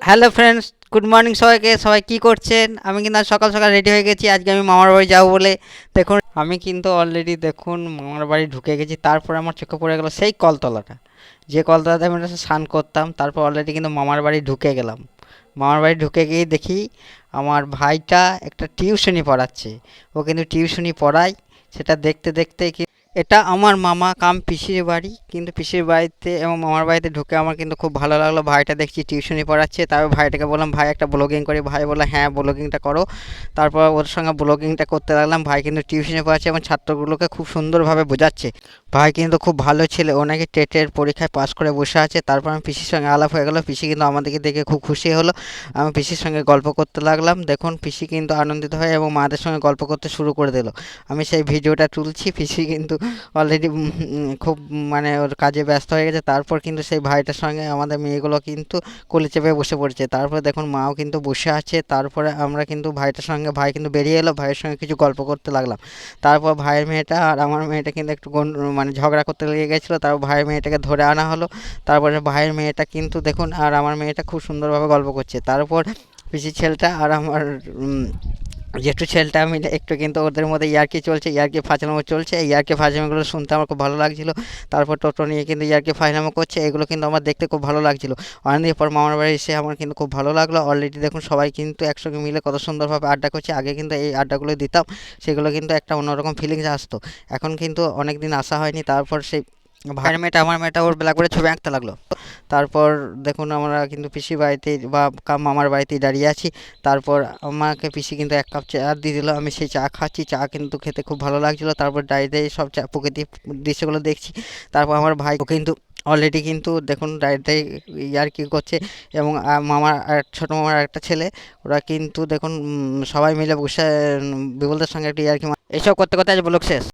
Hello friends, good morning সবাইকে। সবাই কি করছেন? আমি কিন্তু আজ সকাল সকাল রেডি হয়ে গেছি। আজকে আমি মামার বাড়ি যাবো বলে। দেখুন, আমি কিন্তু অলরেডি দেখুন মামার বাড়ি ঢুকে গেছি। তারপরে আমার চোখে পড়ে গেল সেই কলতলাটা, যে কলতলাতে আমি স্নান করতাম। তারপর অলরেডি কিন্তু মামার বাড়ি ঢুকে গেলাম। মামার বাড়ি ঢুকে গিয়ে দেখি আমার ভাইটা একটা টিউশনি পড়াচ্ছে। ও কিন্তু টিউশনি পড়ায়, সেটা দেখতে দেখতে এটা আমার মামা কাম পিসির বাড়ি। কিন্তু পিসির বাড়িতে এবং মামার বাড়িতে ঢুকে আমার কিন্তু খুব ভালো লাগলো। ভাইটা দেখছি টিউশনি পড়াচ্ছে। তারপর ভাইটাকে বললাম, ভাই একটা ব্লগিং করি। ভাই বললো, হ্যাঁ ব্লগিংটা করো। তারপর ওর সঙ্গে ব্লগিংটা করতে লাগলাম। ভাই কিন্তু টিউশনি পড়াচ্ছে এবং ছাত্রগুলোকে খুব সুন্দরভাবে বোঝাচ্ছে। ভাই কিন্তু খুব ভালো ছেলে, ও নাকি টেটের পরীক্ষায় পাস করে বসে আছে। তারপর আমি পিসির সঙ্গে আলাপ হয়ে গেল। পিসি কিন্তু আমাদেরকে দেখে খুব খুশি হলো। আমি পিসির সঙ্গে গল্প করতে লাগলাম। দেখুন, পিসি কিন্তু আনন্দিত হয়ে এবং মাদের সঙ্গে গল্প করতে শুরু করে দিল। আমি সেই ভিডিওটা তুলছি। পিসি কিন্তু অলরেডি খুব মানে ওর কাজে ব্যস্ত হয়ে গেছে। তারপর কিন্তু সেই ভাইটার সঙ্গে আমাদের মেয়েগুলো কিন্তু কোলে চেপে বসে পড়েছে। তারপর দেখুন মাও কিন্তু বসে আছে। তারপরে আমরা কিন্তু ভাইটার সঙ্গে, ভাই কিন্তু বেরিয়ে এলো, ভাইয়ের সঙ্গে কিছু গল্প করতে লাগলাম। তারপর ভাইয়ের মেয়েটা আর আমার মেয়েটা কিন্তু একটু মানে ঝগড়া করতে লেগে গেছিলো। তারপর ভাইয়ের মেয়েটাকে ধরে আনা হলো। তারপরে ভাইয়ের মেয়েটা কিন্তু দেখুন আর আমার মেয়েটা খুব সুন্দরভাবে গল্প করছে। তারপর পিসির ছেলেটা আর আমার জেঠু ছেলেটা মিলে একটু কিন্তু ওদের মধ্যে ইয়ার্কি চলছে, ইয়ার্কি ফাজলামো চলছে। এই ইয়ার্কি ফাজলামোগুলো শুনতে আমার খুব ভালো লাগছিলো। তারপর টোটো নিয়ে কিন্তু ইয়ার্কি ফাজলামো করছে, এগুলো কিন্তু আমার দেখতে খুব ভালো লাগছিলো। অনেকদিন পর মামার বাড়ি এসে আমার কিন্তু খুব ভালো লাগলো। অলরেডি দেখুন সবাই কিন্তু একসঙ্গে মিলে কত সুন্দরভাবে আড্ডা করছে। আগে কিন্তু এই আড্ডাগুলো দিতাম, সেগুলো কিন্তু একটা অন্যরকম ফিলিংস আসতো। এখন কিন্তু অনেক দিন আসা হয়নি। তারপর সেই ভাইয়ের মেয়েটা, আমার মেয়েটা ওর ব্ল্যাক বোর্ডে ছবি আঁকতে লাগলো। তারপর দেখুন আমরা কিন্তু পিসির বাড়িতে বা মামার বাড়িতেই দাঁড়িয়ে আছি। তারপর আমাকে পিসি কিন্তু এক কাপ চা দিয়ে দিল। আমি সেই চা খাচ্ছি। চা কিন্তু খেতে খুব ভালো লাগছিলো। তারপর দাঁড়িয়ে দাঁড়িয়ে সব প্রকৃতির দৃশ্যগুলো দেখছি। তারপর আমার ভাই কিন্তু অলরেডি কিন্তু দেখুন দাঁড়িয়ে দাঁড়িয়ে ইয়ার্কি করছে। এবং মামার ছোটো মামার একটা ছেলে, ওরা কিন্তু দেখুন সবাই মিলে বসে বিবলদের সঙ্গে একটা ইয়ার্কি এইসব করতে করতে আজ ব্লগ শেষ।